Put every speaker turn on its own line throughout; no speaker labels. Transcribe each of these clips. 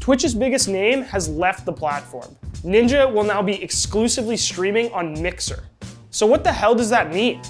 Twitch's biggest name has left the platform. Ninja will now be exclusively streaming on Mixer. So what the hell does that mean?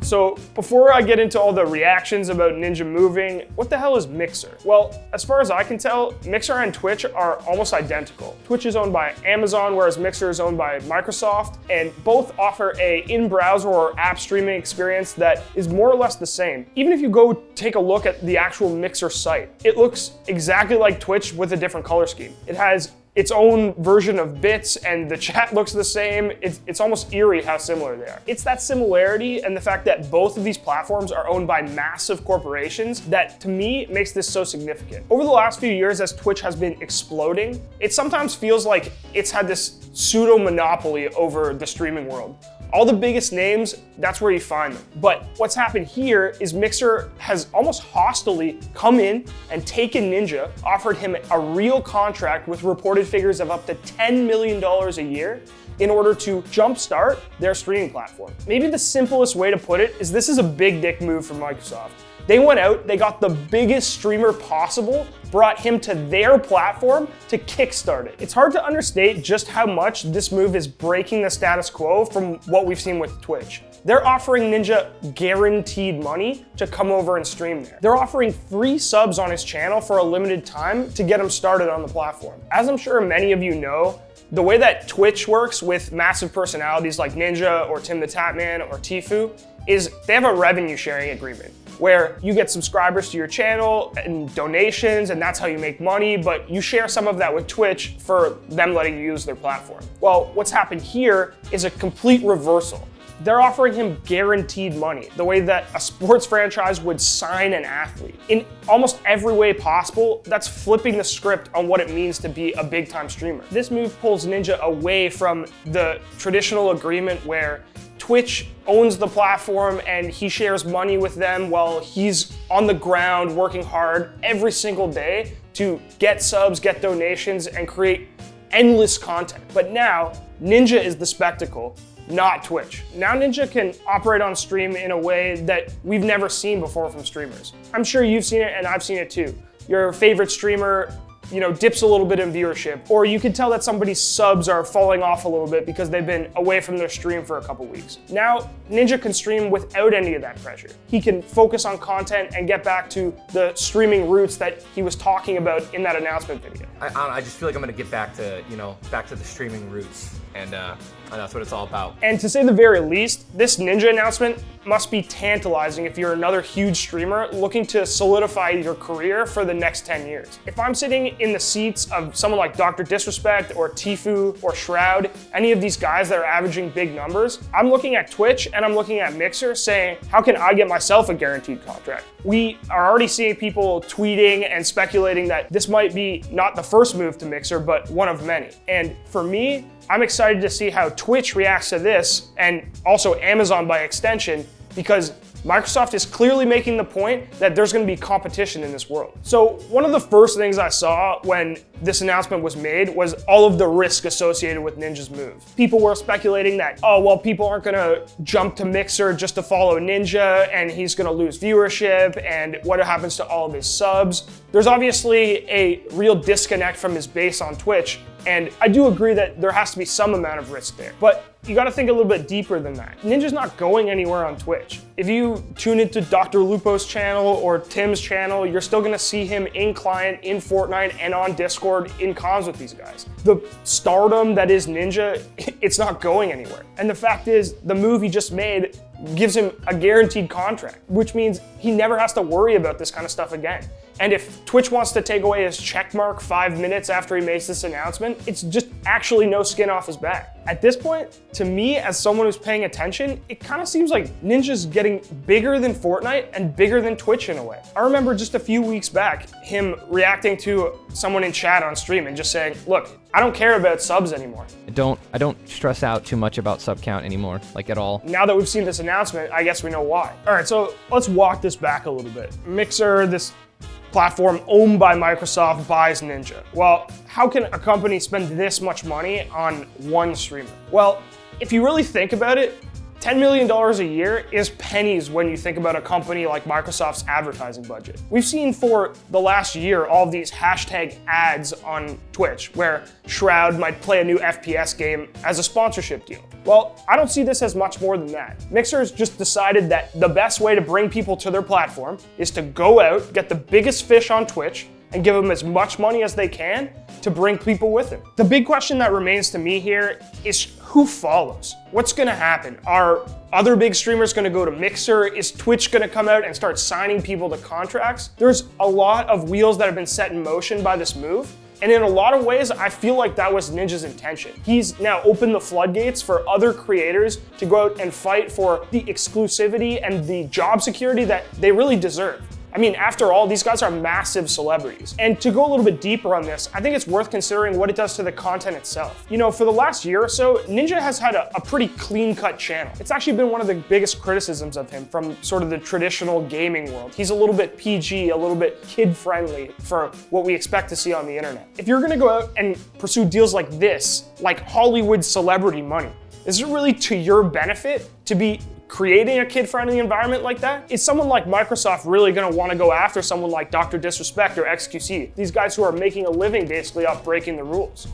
So before I get into all the reactions about Ninja moving, what the hell is Mixer? Well, as far as I can tell, Mixer and Twitch are almost identical. Twitch is owned by Amazon, whereas Mixer is owned by Microsoft, and both offer a in-browser or app streaming experience that is more or less the same. Even if you go take a look at the actual Mixer site, it looks exactly like Twitch with a different color scheme. It has its own version of bits, and the chat looks the same. It's almost eerie how similar they are. It's that similarity and the fact that both of these platforms are owned by massive corporations that, to me, makes this so significant. Over the last few years, as Twitch has been exploding, it sometimes feels like it's had this pseudo-monopoly over the streaming world. All the biggest names, that's where you find them. But what's happened here is Mixer has almost hostilely come in and taken Ninja, offered him a real contract with reported figures of up to $10 million a year in order to jumpstart their streaming platform. Maybe the simplest way to put it is this is a big dick move from Microsoft. They went out, they got the biggest streamer possible, brought him to their platform to kickstart it. It's hard to understate just how much this move is breaking the status quo from what we've seen with Twitch. They're offering Ninja guaranteed money to come over and stream there. They're offering free subs on his channel for a limited time to get him started on the platform. As I'm sure many of you know, the way that Twitch works with massive personalities like Ninja or TimTheTatman or Tfue is they have a revenue sharing agreement where you get subscribers to your channel and donations, and that's how you make money, but you share some of that with Twitch for them letting you use their platform. Well, what's happened here is a complete reversal. They're offering him guaranteed money, the way that a sports franchise would sign an athlete. In almost every way possible, that's flipping the script on what it means to be a big-time streamer. This move pulls Ninja away from the traditional agreement where Twitch owns the platform and he shares money with them while he's on the ground working hard every single day to get subs, get donations, and create endless content. But now, Ninja is the spectacle, not Twitch. Now Ninja can operate on stream in a way that we've never seen before from streamers. I'm sure you've seen it and I've seen it too. Your favorite streamer dips a little bit in viewership, or you can tell that somebody's subs are falling off a little bit because they've been away from their stream for a couple weeks. Now, Ninja can stream without any of that pressure. He can focus on content and get back to the streaming roots that he was talking about in that announcement video.
I just feel like I'm gonna get back to, back to the streaming roots, and that's what it's all about.
And to say the very least, this Ninja announcement must be tantalizing if you're another huge streamer looking to solidify your career for the next 10 years. If I'm sitting in the seats of someone like DrDisRespect or Tfue or Shroud, any of these guys that are averaging big numbers, I'm looking at Twitch and I'm looking at Mixer saying, how can I get myself a guaranteed contract? We are already seeing people tweeting and speculating that this might be not the first move to Mixer, but one of many. And for me, I'm excited to see how Twitch reacts to this, and also Amazon by extension, because Microsoft is clearly making the point that there's going to be competition in this world. So one of the first things I saw when this announcement was made was all of the risk associated with Ninja's move. People were speculating that, oh, well, people aren't going to jump to Mixer just to follow Ninja, and he's going to lose viewership, and what happens to all of his subs? There's obviously a real disconnect from his base on Twitch, and I do agree that there has to be some amount of risk there. But you gotta think a little bit deeper than that. Ninja's not going anywhere on Twitch. If you tune into DrLupo's channel or Tim's channel, you're still gonna see him in client, in Fortnite, and on Discord in comms with these guys. The stardom that is Ninja, it's not going anywhere. And the fact is, the move he just made gives him a guaranteed contract, which means he never has to worry about this kind of stuff again. And if Twitch wants to take away his checkmark 5 minutes after he makes this announcement, it's just actually no skin off his back. At this point, to me, as someone who's paying attention, it kind of seems like Ninja's getting bigger than Fortnite and bigger than Twitch in a way. I remember just a few weeks back, him reacting to someone in chat on stream and just saying, look, I don't care about subs anymore.
I don't stress out too much about sub count anymore, like at all.
Now that we've seen this announcement, I guess we know why. All right, so let's walk this back a little bit. Mixer, this platform owned by Microsoft, buys Ninja. Well, how can a company spend this much money on one streamer? Well, if you really think about it, $10 million a year is pennies when you think about a company like Microsoft's advertising budget. We've seen for the last year all of these hashtag ads on Twitch where Shroud might play a new FPS game as a sponsorship deal. Well, I don't see this as much more than that. Mixer has just decided that the best way to bring people to their platform is to go out, get the biggest fish on Twitch, and give them as much money as they can to bring people with them. The big question that remains to me here is who follows? What's gonna happen? Are other big streamers gonna go to Mixer? Is Twitch gonna come out and start signing people to contracts? There's a lot of wheels that have been set in motion by this move. And in a lot of ways, I feel like that was Ninja's intention. He's now opened the floodgates for other creators to go out and fight for the exclusivity and the job security that they really deserve. I mean, after all, these guys are massive celebrities. And to go a little bit deeper on this, I think it's worth considering what it does to the content itself. You know, for the last year or so, Ninja has had a pretty clean-cut channel. It's actually been one of the biggest criticisms of him from sort of the traditional gaming world. He's a little bit PG, a little bit kid-friendly for what we expect to see on the internet. If you're gonna go out and pursue deals like this, like Hollywood celebrity money, is it really to your benefit to be creating a kid-friendly environment like that? Is someone like Microsoft really gonna wanna go after someone like DrDisRespect or XQC? These guys who are making a living basically off breaking the rules.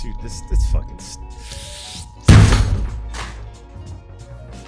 Dude, this fucking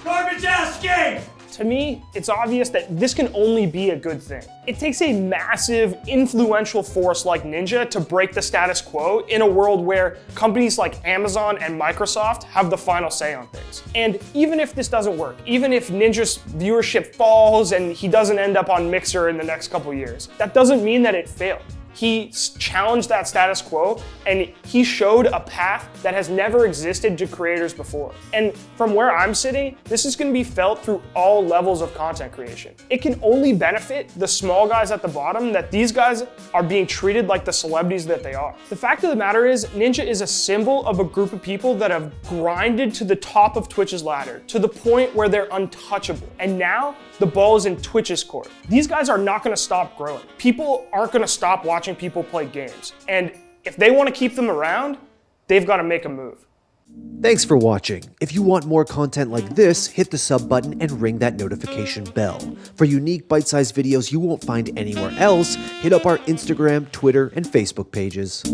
garbage ass game!
To me, it's obvious that this can only be a good thing. It takes a massive, influential force like Ninja to break the status quo in a world where companies like Amazon and Microsoft have the final say on things. And even if this doesn't work, even if Ninja's viewership falls and he doesn't end up on Mixer in the next couple years, that doesn't mean that it failed. He challenged that status quo and he showed a path that has never existed to creators before. And from where I'm sitting, this is gonna be felt through all levels of content creation. It can only benefit the small guys at the bottom that these guys are being treated like the celebrities that they are. The fact of the matter is, Ninja is a symbol of a group of people that have grinded to the top of Twitch's ladder, to the point where they're untouchable. And now, the ball is in Twitch's court. These guys are not gonna stop growing. People aren't gonna stop watching people play games. And if they wanna keep them around, they've gotta make a move.
Thanks for watching. If you want more content like this, hit the sub button and ring that notification bell. For unique bite-sized videos you won't find anywhere else, hit up our Instagram, Twitter, and Facebook pages.